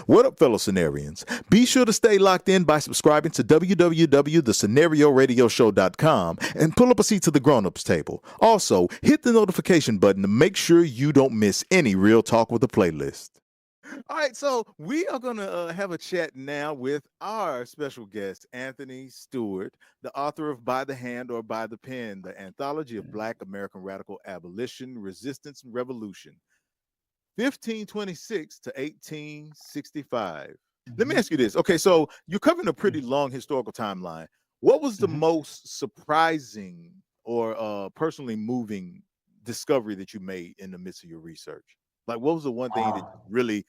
What up, fellow scenarians? Be sure to stay locked in by subscribing to www.thescenarioradioshow.com and pull up a seat to the grown-ups table. Also, hit the notification button to make sure you don't miss any Real Talk with the playlist. All right, so we are going to have a chat now with our special guest, Anthony Stewart, the author of By the Hand or By the Pen, the Anthology of Black American Radical Abolition, Resistance, and Revolution, 1526 to 1865. Let me ask you this. Okay, so you're covering a pretty long historical timeline. What was the most surprising or personally moving discovery that you made in the midst of your research? Like, what was the one thing that really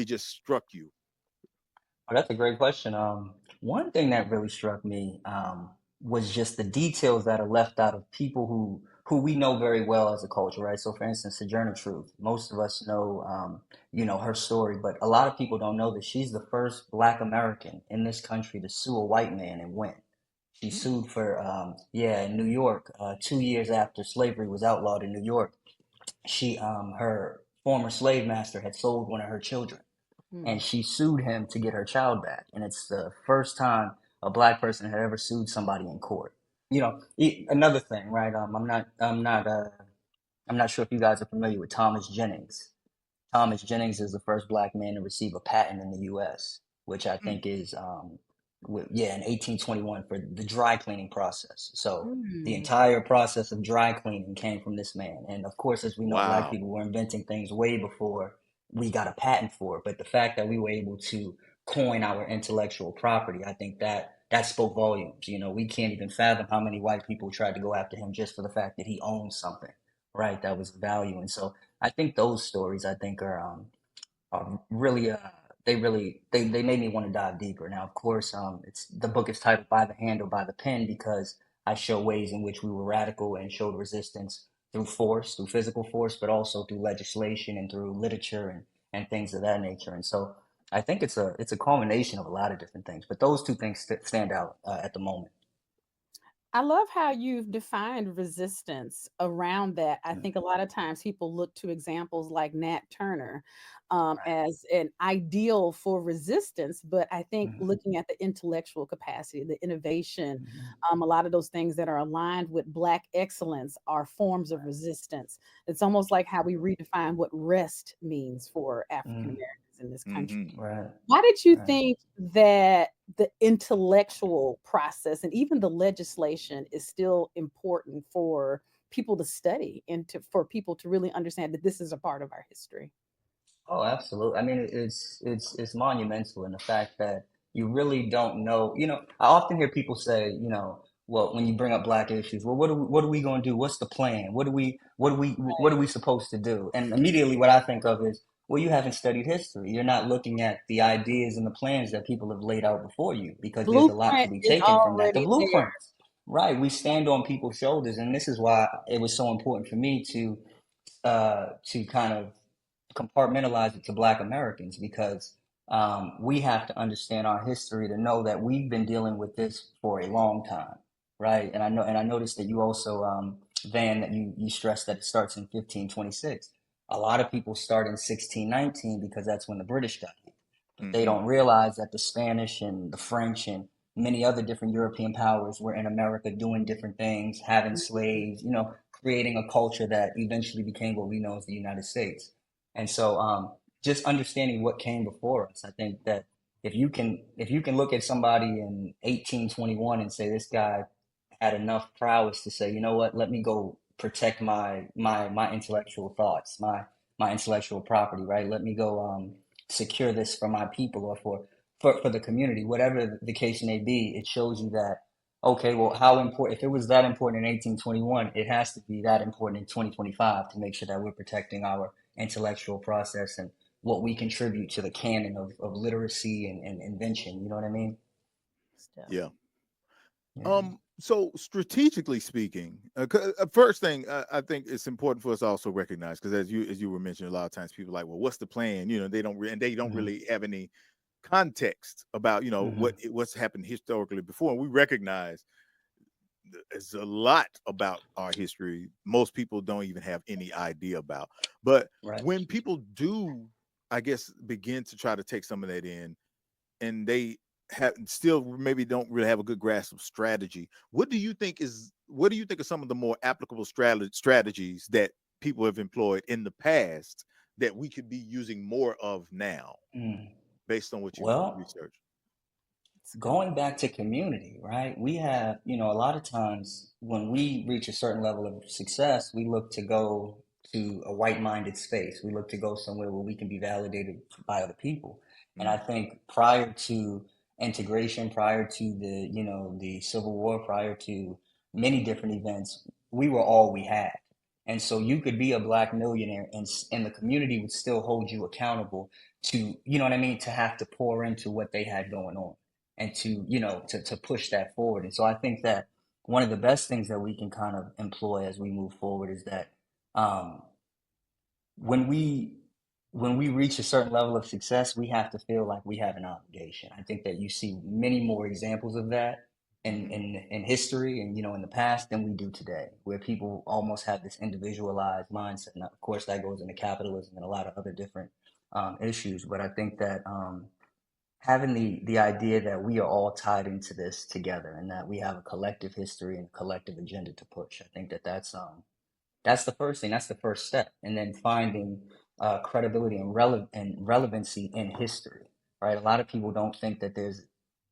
just struck you? Oh, that's a great question. One thing that really struck me was just the details that are left out of people who we know very well as a culture, right? So, for instance, Sojourner Truth. Most of us know, her story, but a lot of people don't know that she's the first Black American in this country to sue a white man and win. She sued for, in New York, 2 years after slavery was outlawed in New York. Her former slave master had sold one of her children and she sued him to get her child back. And it's the first time a Black person had ever sued somebody in court. Another thing, right? I'm not sure if you guys are familiar with Thomas Jennings. Thomas Jennings is the first Black man to receive a patent in the U.S., which I think is, in 1821 for the dry cleaning process. So the entire process of dry cleaning came from this man. And of course, as we know, Black Wow. people were inventing things way before we got a patent for it. But the fact that we were able to coin our intellectual property, I think that spoke volumes. We can't even fathom how many white people tried to go after him just for the fact that he owned something, right? That was value. And so I think those stories, I think, really they made me want to dive deeper. Now, of course, it's the book is titled By the Hand or By the Pen because I show ways in which we were radical and showed resistance through force, through physical force, but also through legislation and through literature and things of that nature. And so I think it's a culmination of a lot of different things, but those two things stand out at the moment. I love how you've defined resistance around that. I think a lot of times people look to examples like Nat Turner Right. as an ideal for resistance, but I think Mhm. looking at the intellectual capacity, the innovation, Mhm. a lot of those things that are aligned with Black excellence are forms of resistance. It's almost like how we redefine what rest means for African Mhm. Americans in this country. Mm-hmm. Right. Why did you Right. think that the intellectual process and even the legislation is still important for people to study and for people to really understand that this is a part of our history? Oh, absolutely. I mean, it's monumental in the fact that you really don't know. I often hear people say, well, when you bring up Black issues, well, what are we going to do? What's the plan? What are we supposed to do? And immediately, what I think of is, well, you haven't studied history. You're not looking at the ideas and the plans that people have laid out before you, because there's a lot to Blueprint be is taken from that. The already there. blueprints, right? We stand on people's shoulders, and this is why it was so important for me to kind of compartmentalize it to Black Americans because we have to understand our history to know that we've been dealing with this for a long time, right? And I noticed that you also, Van, that you stressed that it starts in 1526. A lot of people start in 1619 because that's when the British got here, but they Mm-hmm. don't realize that the Spanish and the French and many other different European powers were in America doing different things, having slaves, creating a culture that eventually became what we know as the United States. And so, just understanding what came before us, I think that if you can look at somebody in 1821 and say this guy had enough prowess to say, you know what, let me go protect my intellectual thoughts, my intellectual property, right? Let me go secure this for my people or for the community, whatever the case may be. It shows you that okay, well, how important, if it was that important in 1821, it has to be that important in 2025 to make sure that we're protecting our intellectual process and what we contribute to the canon of literacy and invention. You know what I mean? Stuff. Yeah. Yeah. So strategically speaking, first thing I think it's important for us to also recognize because as you were mentioning, a lot of times people are like, well, what's the plan? They don't and they don't Hmm. really have any context about Hmm. what's happened historically before. And we recognize there's a lot about our history most people don't even have any idea about. But Right. when people do I guess, begin to try to take some of that in, and they have still maybe don't really have a good grasp of strategy. What do you think are some of the more applicable strategies that people have employed in the past that we could be using more of now, Mm. based on what you've Well, researched? It's good. going back to community, right? We have, a lot of times when we reach a certain level of success, we look to go to a white-minded space. We look to go somewhere where we can be validated by other people. And I Mm, think prior to integration, prior to the Civil War, prior to many different events, we were all we had. And so you could be a black millionaire and the community would still hold you accountable to, you know what I mean, to have to pour into what they had going on and to to push that forward. And so I think that one of the best things that we can kind of employ as we move forward is that um, when we when we reach a certain level of success, we have to feel like we have an obligation. I think that you see many more examples of that in mhm. history and in the past than we do today, where people almost have this individualized mindset. And of course, that goes into capitalism and a lot of other different issues. But I think that having the idea that we are all tied into this together and that we have a collective history and a collective agenda to push. I think that that's the first thing. That's the first step, and then finding credibility and relevancy in history. Right? A lot of people don't think that there's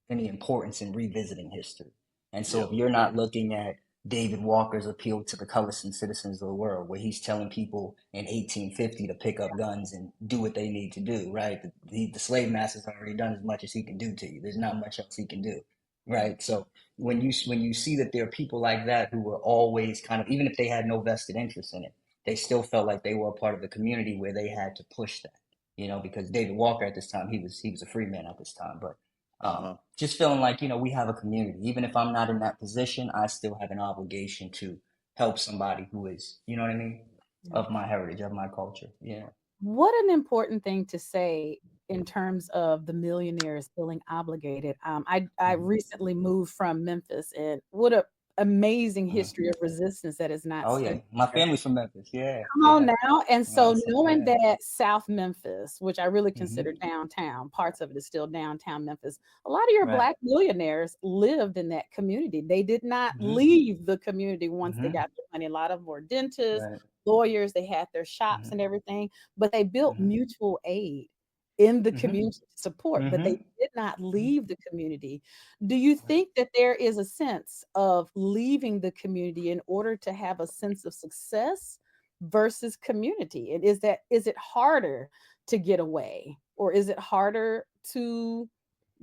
any importance in revisiting history. And so Yep. if you're not looking at David Walker's appeal to the colorless and citizens of the world, where he's telling people in 1850 to pick up guns and do what they need to do, right? The slave master's already done as much as he can do to you. There's not much else he can do, Mm, right? So when you see that there are people like that who were always kind of, even if they had no vested interest in it, they still felt like they were a part of the community where they had to push that, because David Walker at this time, he was a free man at this time, but uh-huh. just feeling like we have a community. Even if I'm not in that position, I still have an obligation to help somebody who is, you know what I mean, Yeah. of my heritage, of my culture. Yeah. What an important thing to say in terms of the millionaires feeling obligated. I Hmm. recently moved from Memphis, and what a amazing Hmm. history of resistance that is not Oh studied yeah, my here. family's from Memphis. Yeah, Come on yeah. now. And so Awesome. knowing Yeah. that South Memphis, which I really consider Hmm. downtown, parts of it is still downtown Memphis, a lot of your Right. black millionaires lived in that community. They did not Hmm. leave the community once they Hmm. got their money. A lot of them were dentists, Right. lawyers, they had their shops Hmm. and everything, but they built Hmm. mutual aid in the Hmm. community support, but Hmm. they did not leave the community. Do you think that there is a sense of leaving the community in order to have a sense of success versus community? And is it harder to get away, or is it harder to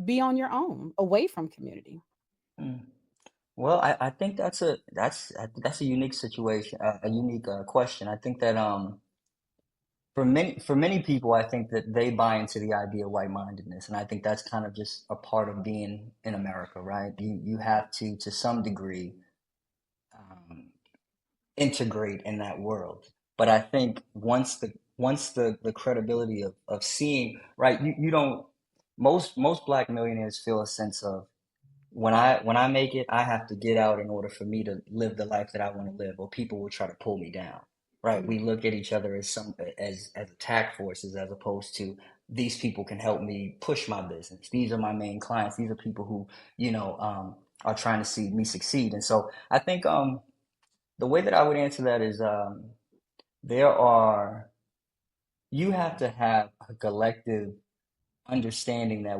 be on your own away from community? Hmm. Well, I think that's a unique situation, a unique question. I think that for many people, I think that they buy into the idea of white-mindedness, and I think that's kind of just a part of being in America, right? You have to some degree, um, integrate in that world. But I think once the credibility of seeing, right, you don't, most black millionaires feel a sense of, when I make it, I have to get out in order for me to live the life that I want to live, or people will try to pull me down. Right? Mm, We look at each other as attack forces, as opposed to, these people can help me push my business. These are my main clients. These are people who are trying to see me succeed. And so I think the way that I would answer that is, there are you have to have a collective understanding that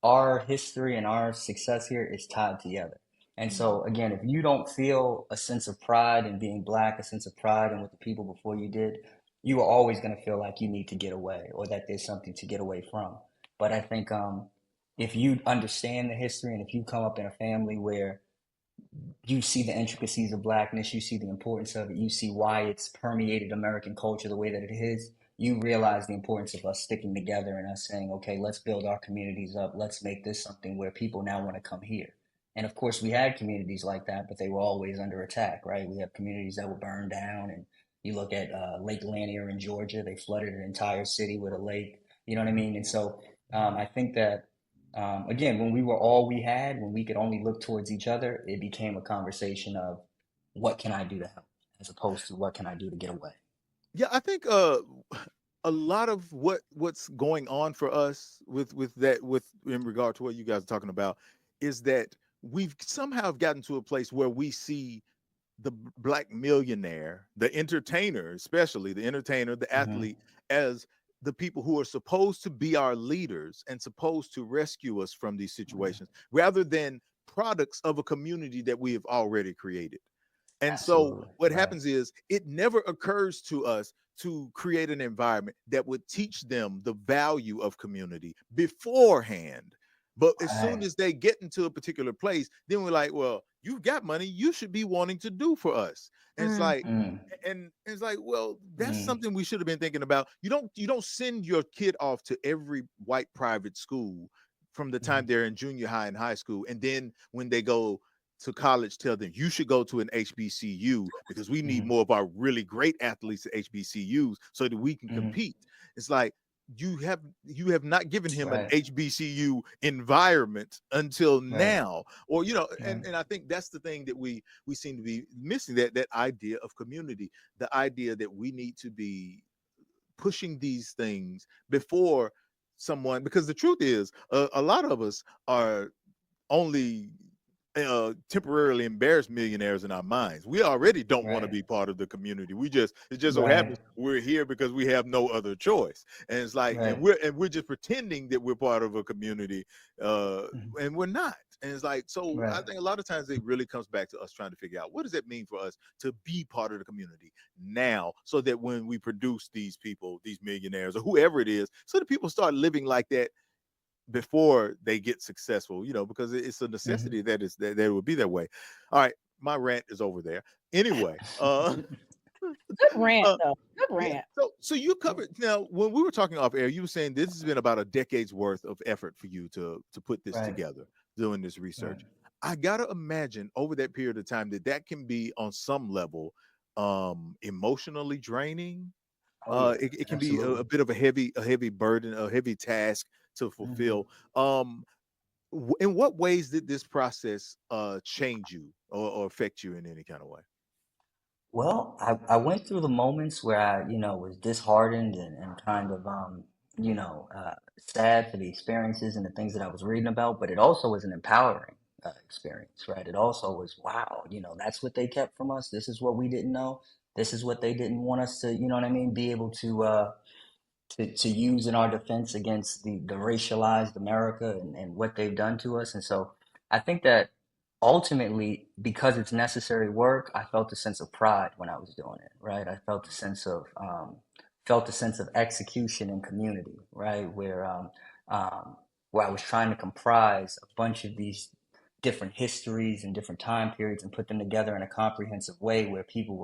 our history and our success here is tied together. And mm, so again, if you don't feel a sense of pride in being black, a sense of pride in what the people before you did, you are always going to feel like you need to get away, or that there's something to get away from. But I think if you understand the history, and if you come up in a family where you see the intricacies of blackness, you see the importance of it, you see why it's permeated American culture the way that it is, you realize the importance of us sticking together and us saying, okay, let's build our communities up. Let's make this something where people now want to come here. And of course, we had communities like that, but they were always under attack, right? We have communities that were burned down. And you look at Lake Lanier in Georgia, they flooded an entire city with a lake. You know what I mean? And so I think that again, when we were all we had, when we could only look towards each other, it became a conversation of, what can I do to help, as opposed to what can I do to get away. Yeah, I think a lot of what's going on for us with that with in regard to what you guys are talking about is that we've somehow gotten to a place where we see the black millionaire, the entertainer, especially the entertainer, the Mm-hmm. athlete, as the people who are supposed to be our leaders and supposed to rescue us from these situations rather than products of a community that we have already created. And so Absolutely. what Right. happens is it never occurs to us to create an environment that would teach them the value of community beforehand. But as soon Right. as they get into a particular place, then we're like, well, you've got money, you should be wanting to do for us. And it's Mm, like, Mm. and it's like, well, that's Mm. something we should have been thinking about. You don't send your kid off to every white private school from the time Mm. they're in junior high and high school, and then when they go to college, tell them you should go to an HBCU because we need Mm. more of our really great athletes at HBCUs so that we can Mm. compete. It's like you have not given him an Right. HBCU environment until Right. now, or Right. and I think that's the thing that we seem to be missing, that idea of community, the idea that we need to be pushing these things before someone, because the truth is a lot of us are only temporarily embarrassed millionaires in our minds. We already don't want to Right. be part of the community. It just so Right. happens we're here because we have no other choice. And it's like, and Right. we're just pretending that we're part of a community, uh, Mhm. and we're not. And it's like, so I Right. think a lot of times it really comes back to us trying to figure out what does it mean for us to be part of the community now, so that when we produce these people, these millionaires or whoever it is, so that people start living like that before they get successful, because it's a Mhm. necessity that it would be that way. All right, my rant is over there. Anyway, good rant, uh though. Good yeah. rant. So you covered, now when we were talking off air, you were saying this has been about a decade's worth of effort for you to put this Right. together, doing this Right. research. I gotta imagine over that period of time that can be on some level emotionally draining. Oh yeah. It can be a Absolutely. bit of a heavy burden, a heavy task to Hmm. fulfill. In what ways did this process change you or affect you in any kind of way? Well, I went through the moments where I, was disheartened and kind of, sad for the experiences and the things that I was reading about, but it also was an empowering experience, right? It also was, wow, that's what they kept from us. This is what we didn't know. This is what they didn't want us to, what I mean, be able to use in our defense against the racialized America and what they've done to us. And so I think that ultimately, because it's necessary work, I felt a sense of pride when I was doing it, right? I felt a sense of execution and community, right? Um, where I was trying to comprise a bunch of these different histories and different time periods and put them together in a comprehensive way where people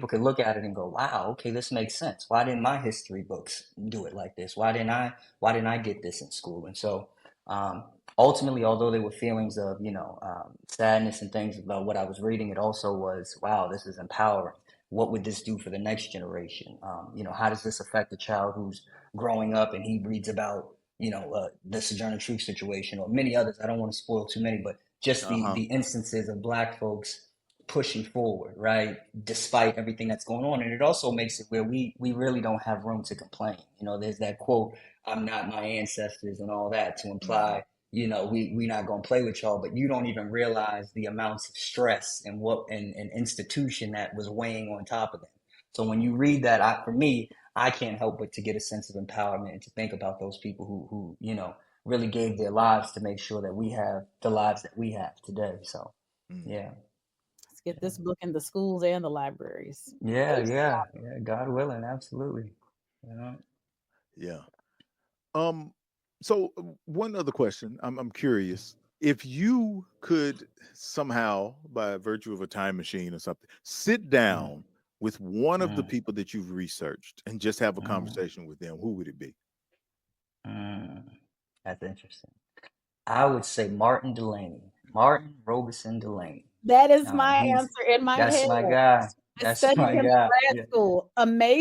could look at it and go, wow, okay, this makes sense. Why didn't my history books do it like this? Why didn't I get this in school? And so um, ultimately, although there were feelings of, sadness and things about what I was reading, it also was, wow, this is empowering. What would this do for the next generation? How does this affect the child who's growing up and he reads about, the Sojourner Truth situation or many others? I don't want to spoil too many, but just the Uh-huh. the instances of Black folks pushing forward, right, despite everything that's going on. And it also makes it where we really don't have room to complain. There's that quote, "I'm not my ancestors," and all that to Hmm. imply, we not gonna play with y'all, but you don't even realize the amounts of stress and what and institution that was weighing on top of them. So when you read that, for me, I can't help but to get a sense of empowerment and to think about those people who really gave their lives to make sure that we have the lives that we have today. So Hmm. yeah. Let's get this book in the schools and the libraries. Yeah, ASAP. yeah, yeah. God willing, absolutely. Yeah. Yeah. Um. So one other question. I'm curious. If you could somehow, by virtue of a time machine or something, sit Mm, down with one of the mm, people that you've researched and just have a mm, conversation with them, who would it be? mm. That's interesting. I would say Martin Delaney, Martin Robeson Delaney. That is my He's answer in my That's head. my guy. I That's studied my him in guy. grad Yeah, school.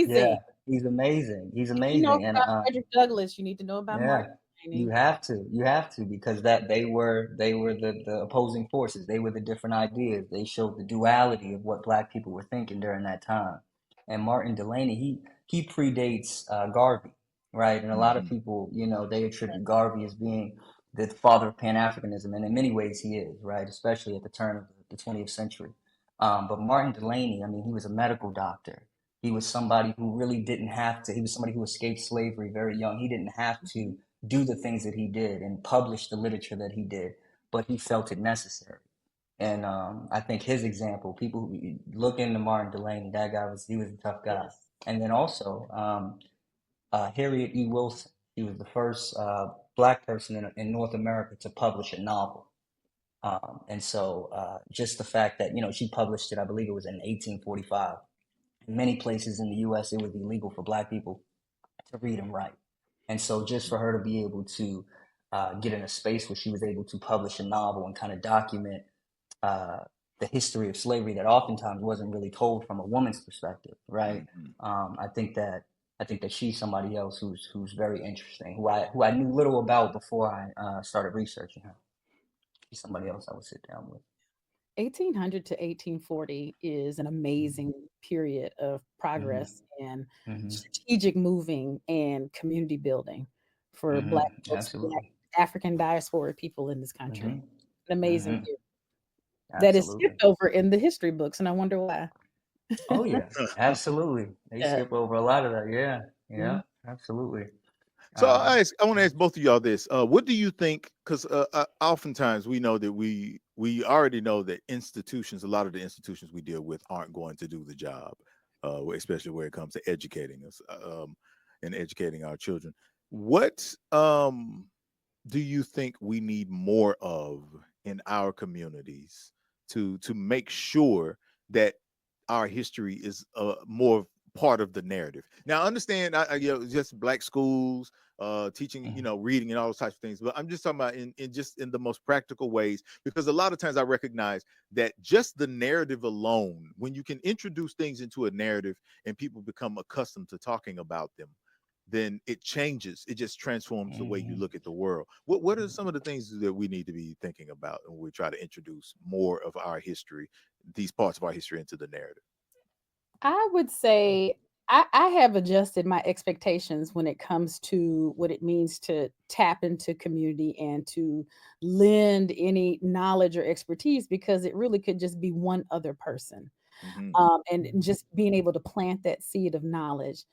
yeah. Amazing. He's amazing. He's If you know amazing. And about Frederick Douglass, you need to know about yeah, Martin you Delaney. have to. You have to because that they were the opposing forces. They were the different ideas. They showed the duality of what Black people were thinking during that time. And Martin Delaney, he predates Garvey, right? And a lot of Mhm. people, they attribute Garvey as being the father of Pan-Africanism, and in many ways he is, right? Especially at the turn of the 20th century. But Martin Delany, I mean, he was a medical doctor. He was somebody who really didn't have to. He was somebody who escaped slavery very young. He didn't have to do the things that he did and publish the literature that he did, but he felt it necessary. And I think his example, people who look into Martin Delany, he was a tough guy. Yes. And then also Harriet E. Wilson. She was the first black person in North America to publish a novel. And so just the fact that, she published it, I believe it was in 1845. In many places in the U.S., it was illegal for black people to read and write. And so just for her to be able to get in a space where she was able to publish a novel and kind of document uh, the history of slavery that oftentimes wasn't really told from a woman's perspective, right? Mhm. I think that she's somebody else who's very interesting, who I knew little about before I started researching her. She's somebody else I would sit down with. 1800 to 1840 is an amazing period of Mm-hmm. progress and Mm-hmm. strategic moving and community building for Black Mm-hmm. folks, Black Absolutely. African diaspora people in this Mm-hmm. country. An amazing Mm-hmm. period that is Absolutely. skipped over in the history books, and I wonder why. Oh yeah, absolutely. They Yeah. skip over a lot of that. Yeah, Mhm. yeah, absolutely. So Um, I want to ask both of y'all this. What do you think? Because oftentimes we know that we already know that institutions, a lot of the institutions we deal with, aren't going to do the job, especially where it comes to educating us and educating our children. What do you think we need more of in our communities to make sure that our history is more part of the narrative? Now, I understand, just black schools, teaching, mhm, reading and all those types of things, but I'm just talking about in just in the most practical ways, because a lot of times I recognize that just the narrative alone, when you can introduce things into a narrative and people become accustomed to talking about them, then it changes. It just transforms the way you mhm. look at the world. What are some of the things that we need to be thinking about when we try to introduce more of our history, these parts of our history, into the narrative? I would say I have adjusted my expectations when it comes to what it means to tap into community and to lend any knowledge or expertise, because it really could just be one other person. Hmm. And just being able to plant that seed of knowledge.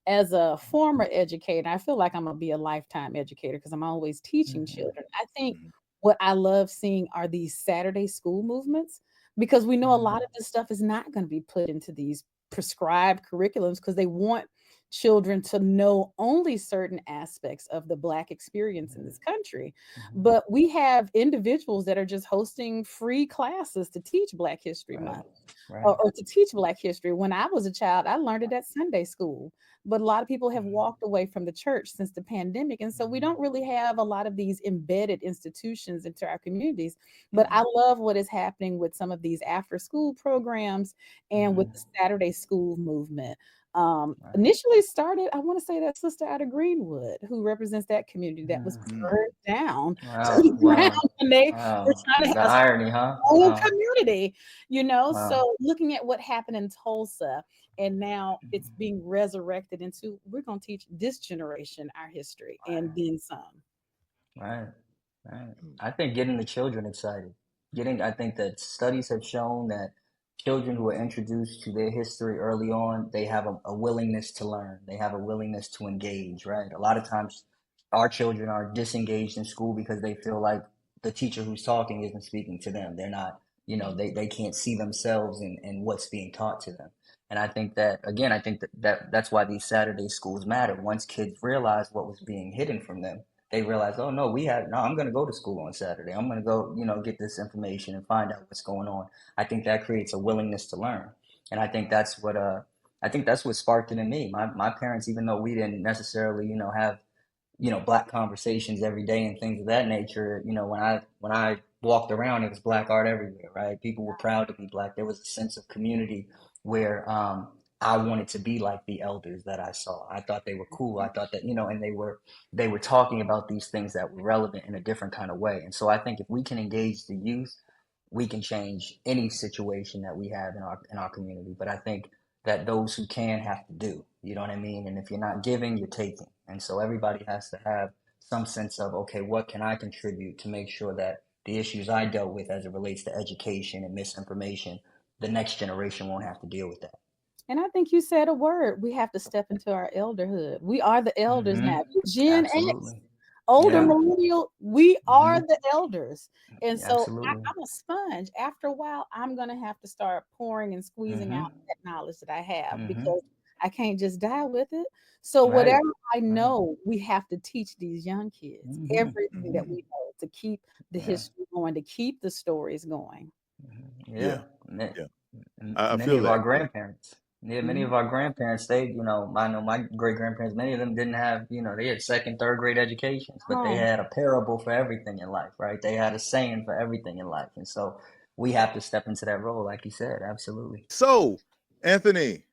As a former educator, I feel like I'm gonna be a lifetime educator because I'm always teaching Mhm, children. I think Hmm. what I love seeing are these Saturday school movements, because we know a lot mhm, of this stuff is not going to be put into these prescribed curriculums because they want children to know only certain aspects of the Black experience in this country. mhm. But we have individuals that are just hosting free classes to teach Black History Right, Month, right. or to teach Black history. When I was a child, I learned it at Sunday school. But a lot of people have Mhm, walked away from the church since the pandemic. And so we don't really have a lot of these embedded institutions into our communities. But Hmm. I love what is happening with some of these after school programs and with mhm. the Saturday school movement. Right. Initially started, I want to say, that sister out of Greenwood who represents that community that was Mhm. burned down to Wow, the ground wow, when they were wow. trying to The have irony, huh? whole Wow, community, wow. So looking at what happened in Tulsa, and now it's Mhm. being resurrected into, we're going to teach this generation our history and then some. Right, right. I think getting the children excited. I think that studies have shown that children who are introduced to their history early on, they have a willingness to learn. They have a willingness to engage, right? A lot of times our children are disengaged in school because they feel like the teacher who's talking isn't speaking to them. They're not, they can't see themselves in what's being taught to them. And I think that, again, I think that's why these Saturday schools matter. Once kids realize what was being hidden from them, they realize, oh no, I'm going to go to school on Saturday. I'm going to go, get this information and find out what's going on. I think that creates a willingness to learn. And I think that's what sparked it in me. My parents, even though we didn't necessarily, have black conversations every day and things of that nature. When I walked around, it was black art everywhere, right? People were proud to be black. There was a sense of community where I wanted to be like the elders that I saw. I thought they were cool. I thought that, and they were talking about these things that were relevant in a different kind of way. And so I think if we can engage the youth, we can change any situation that we have in our community. But I think that those who can have to do. You know what I mean? And if you're not giving, you're taking. And so everybody has to have some sense of, okay, what can I contribute to make sure that the issues I dealt with as it relates to education and misinformation, the next generation won't have to deal with that. And I think you said a word. We have to step into our elderhood. We are the elders now. Gen X, Absolutely. older Yeah. millennial, we are the elders. And so Absolutely. I'm a sponge. After a while, I'm going to have to start pouring and squeezing out that knowledge that I have because I can't just die with it. So Right. whatever I know, we have to teach these young kids everything that we know to keep the history going, to keep the stories going. Yeah. I Many feel of that. our grandparents. Yeah, many of our grandparents, they, you know, I know my great grandparents, many of them didn't have, you know, they had second, third grade educations, but they had a parable for everything in life, right? They had a saying for everything in life. And so we have to step into that role, like you said. Absolutely. So, Anthony,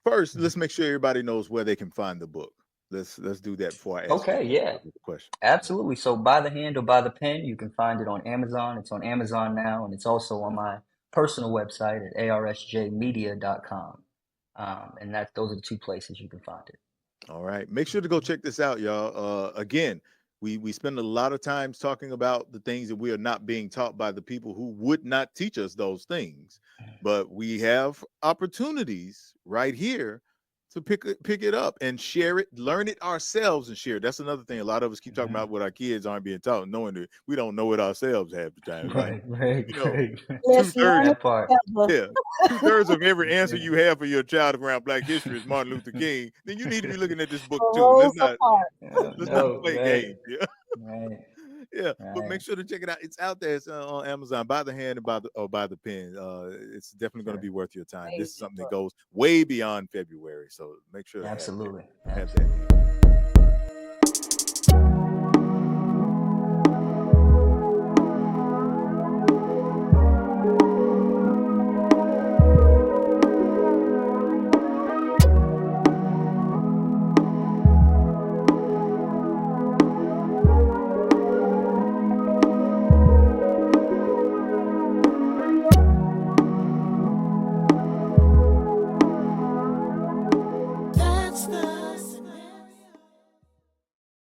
first, let's make sure everybody knows where they can find the book. Let's do that before I ask Okay, you yeah. the question. Absolutely. So By the Hand or By the Pen, you can find it on Amazon. It's on Amazon now, and it's also on my personal website at arsjmedia.com. And those are the two places you can find it. All right. Make sure to go check this out, y'all. Again, we spend a lot of times talking about the things that we are not being taught by the people who would not teach us those things. But we have opportunities right here to pick it up and share it, learn it ourselves and share it. That's another thing. A lot of us keep talking about what our kids aren't being taught, knowing that we don't know it ourselves half the time. Like, Right. you know, Let's learn That part. together. 2/3 of every answer you have for your child around Black history is Martin Luther King. Then you need to be looking at this book too. Let's Rosa not No, play right. games. Yeah. Right. Yeah, but Right. make sure to check it out. It's out there. It's on Amazon. By the Hand and by the pen. It's definitely going to be worth your time. This is something that goes way beyond February, so make sure to Absolutely. have that.